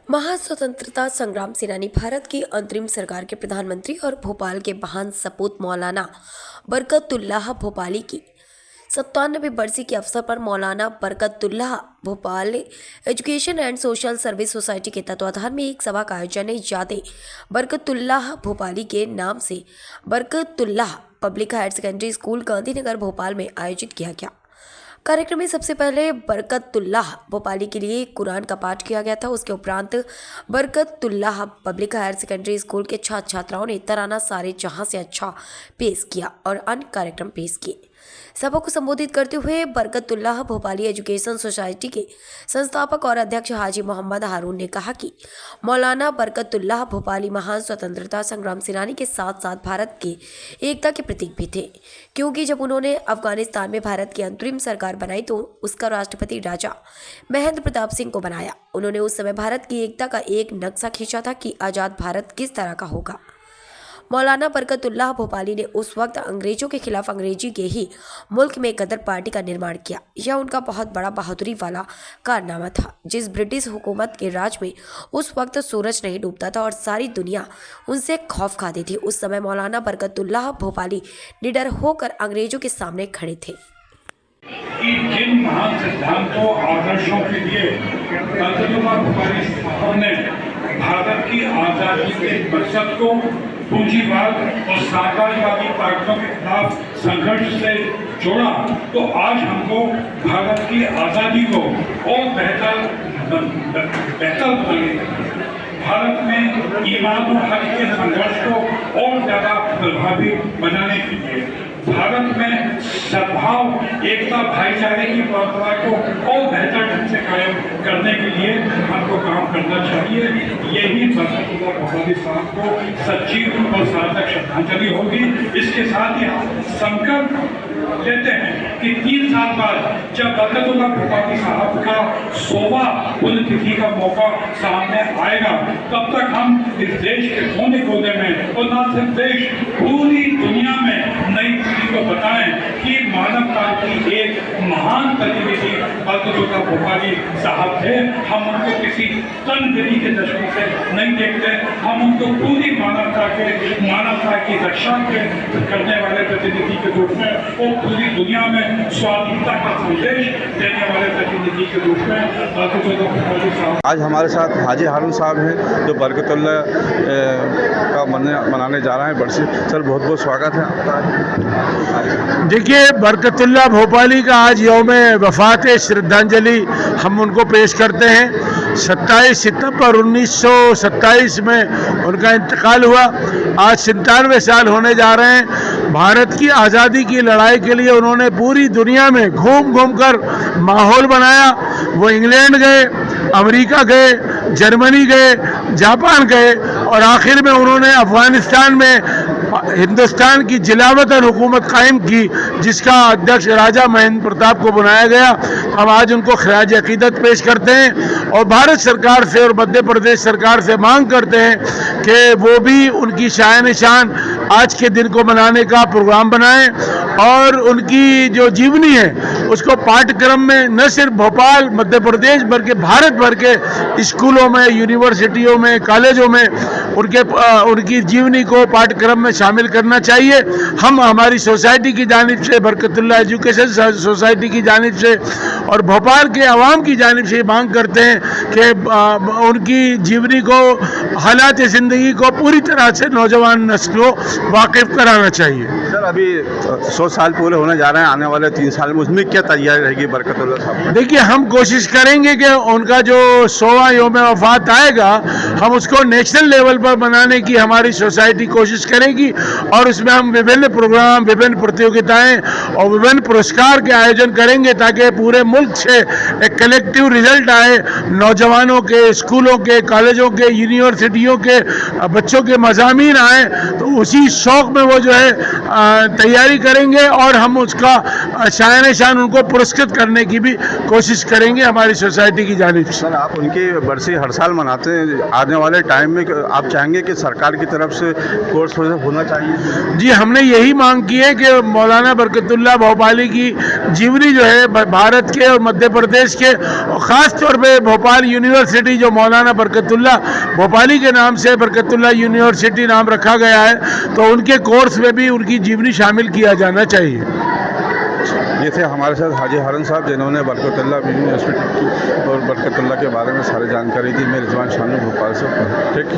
महास्वतंत्रता संग्राम सेनानी, भारत की अंतरिम सरकार के प्रधानमंत्री और भोपाल के महान सपूत मौलाना बरकतुल्लाह भोपाली की 97वीं बरसी के अवसर पर मौलाना Barkatullah Bhopal education and social service society के तत्वाधान में एक सभा का आयोजन यादें बरकतुल्लाह भोपाली के नाम से Barkatullah public higher secondary school Gandhinagar Bhopal में आयोजित किया गया। कार्यक्रम में सबसे पहले बरकतुल्लाह भोपाली के लिए कुरान का पाठ किया गया था। उसके उपरांत Barkatullah public higher secondary school के छात्र छात्राओं ने तराना सारे जहां से अच्छा पेश किया और अन्य कार्यक्रम पेश किए। सभा को संबोधित करते हुए बरकतुल्लाह भोपाली एजुकेशन सोसाइटी के संस्थापक और अध्यक्ष हाजी मोहम्मद हारून ने कहा कि मौलाना बरकतुल्लाह भोपाली महान स्वतंत्रता संग्राम सेनानी के साथ साथ भारत के एकता के प्रतीक भी थे, क्योंकि जब उन्होंने अफगानिस्तान में भारत की अंतरिम सरकार बनाई तो उसका राष्ट्रपति राजा महेंद्र प्रताप सिंह को बनाया। उन्होंने उस समय भारत की एकता का एक नक्शा खींचा था कि आज़ाद भारत किस तरह का होगा। मौलाना बरकतुल्लाह भोपाली ने उस वक्त अंग्रेजों के खिलाफ अंग्रेजी के ही मुल्क में गदर पार्टी का निर्माण किया। यह उनका बहुत बड़ा बहादुरी वाला कारनामा था। जिस ब्रिटिश हुकूमत के राज में उस वक्त सूरज नहीं डूबता था और सारी दुनिया उनसे खौफ खाती थी, उस समय मौलाना बरकतुल्लाह भोपाली निडर होकर अंग्रेजों के सामने खड़े थे। जिन महान सिद्धांतों आदर्शों के लिए बरकतुल्लाह भोपाली साहब ने भारत की आज़ादी के मकसद को पूंजीवाद और साम्राज्यवादी ताकतों के खिलाफ संघर्ष से जोड़ा, तो आज हमको भारत की आज़ादी को और बेहतर बनाने, भारत में ईमान और हक के संघर्ष को और ज़्यादा प्रभावी बनाने के लिए, भारत में सद्भाव, एकता, भाईचारे की परंपरा को और बेहतर ढंग से कायम करने के लिए हमको काम करना चाहिए। यही बरकतुल्लाह भोपाली साहब को सच्ची और सार्थक श्रद्धांजलि होगी। इसके साथ ही हम संकल्प लेते हैं कि 3 साल बाद जब बरकतुल्लाह भोपाली साहब का 100वां पुण्यतिथि का मौका सामने आएगा, तब तक हम इस देश के कोने कोने में और न सिर्फ देश, पूरी दुनिया में नई पीढ़ी को बताएं कि मानवता की एक महान प्रतिनिधि बरकतुल्लाह भोपाली साहब थे। हम उनको किसी तनगरी के दृष्टि से नहीं देखते, हम उनको पूरी मानवता की रक्षा करने वाले प्रतिनिधि के रूप में और पूरी दुनिया में स्वाधीनता का संदेश देने वाले प्रतिनिधि के रूप में बरकतुल्लाह भोपाली साहब। आज हमारे साथ हाजी हारून साहब हैं जो बरकतुल्लाह का मनाने जा रहे हैं बरसी। सर बहुत बहुत स्वागत है आपका। देखिए, बरकतुल्लाह भोपाली का आज यौम वफ़ात श्रद्धांजलि हम उनको पेश करते हैं। 27 सितंबर 1927 में उनका इंतकाल हुआ। आज 97 साल होने जा रहे हैं। भारत की आज़ादी की लड़ाई के लिए उन्होंने पूरी दुनिया में घूम घूम कर माहौल बनाया। वो इंग्लैंड गए, अमेरिका गए, जर्मनी गए, जापान गए और आखिर में उन्होंने अफगानिस्तान में हिंदुस्तान की जिलावतन हुकूमत कायम की, जिसका अध्यक्ष राजा महेंद्र प्रताप को बनाया गया। हम आज उनको खराज अकीदत पेश करते हैं और भारत सरकार से और मध्य प्रदेश सरकार से मांग करते हैं कि वो भी उनकी शान शान आज के दिन को मनाने का प्रोग्राम बनाएं और उनकी जो जीवनी है उसको पाठ्यक्रम में न सिर्फ भोपाल, मध्य प्रदेश बल्कि भारत भर के स्कूलों में, यूनिवर्सिटियों में, कॉलेजों में उनकी जीवनी को पाठ्यक्रम में शामिल करना चाहिए। हम हमारी सोसाइटी की जानिब से, बरकतुल्लाह एजुकेशन सोसाइटी की जानिब से और भोपाल के आवाम की जानिब से मांग करते हैं कि उनकी जीवनी को, हालात ज़िंदगी को पूरी तरह से नौजवान नस्ल को वाकिफ कराना चाहिए। सर अभी 100 साल पूरे होने जा रहे हैं, आने वाले 3 साल में उसमें क्या तैयारी रहेगी बरकतुल्लाह साहब? देखिए, हम कोशिश करेंगे कि उनका जो 100वां यौम वफ़ात आएगा हम उसको नेशनल लेवल पर मनाने की हमारी सोसाइटी कोशिश करेगी और उसमें हम विभिन्न प्रोग्राम, विभिन्न प्रतियोगिताएं और विभिन्न पुरस्कार के आयोजन करेंगे ताकि पूरे मुल्क से एक कलेक्टिव रिजल्ट आए। नौजवानों के, स्कूलों के, कॉलेजों के, यूनिवर्सिटियों के बच्चों के मज़ामीन आए तो उसी शौक़ में वो जो है तैयारी करेंगे और हम उसका शान शान उनको पुरस्कृत करने की भी कोशिश करेंगे हमारी सोसाइटी की जानिब से। सर आप उनकी बरसी हर साल मनाते हैं, आने वाले टाइम में आप चाहेंगे कि सरकार की तरफ से कोर्स होना चाहिए? जी, हमने यही मांग की है कि मौलाना बरकतुल्लाह भोपाली की जीवनी जो है भारत के और मध्य प्रदेश के और ख़ास तौर पे भोपाल यूनिवर्सिटी जो मौलाना बरकतुल्लाह भोपाली के नाम से बरकतुल्लाह यूनिवर्सिटी नाम रखा गया है, तो उनके कोर्स में भी उनकी जीवनी शामिल किया जाना चाहिए। ये थे हमारे साथ हाजी हारून साहब, जिन्होंने बरकतुल्लाह यूनिवर्सिटी की और बरकतुल्लाह के बारे में सारी जानकारी दी। मैं रिजवान शानू भोपाल से। ठीक।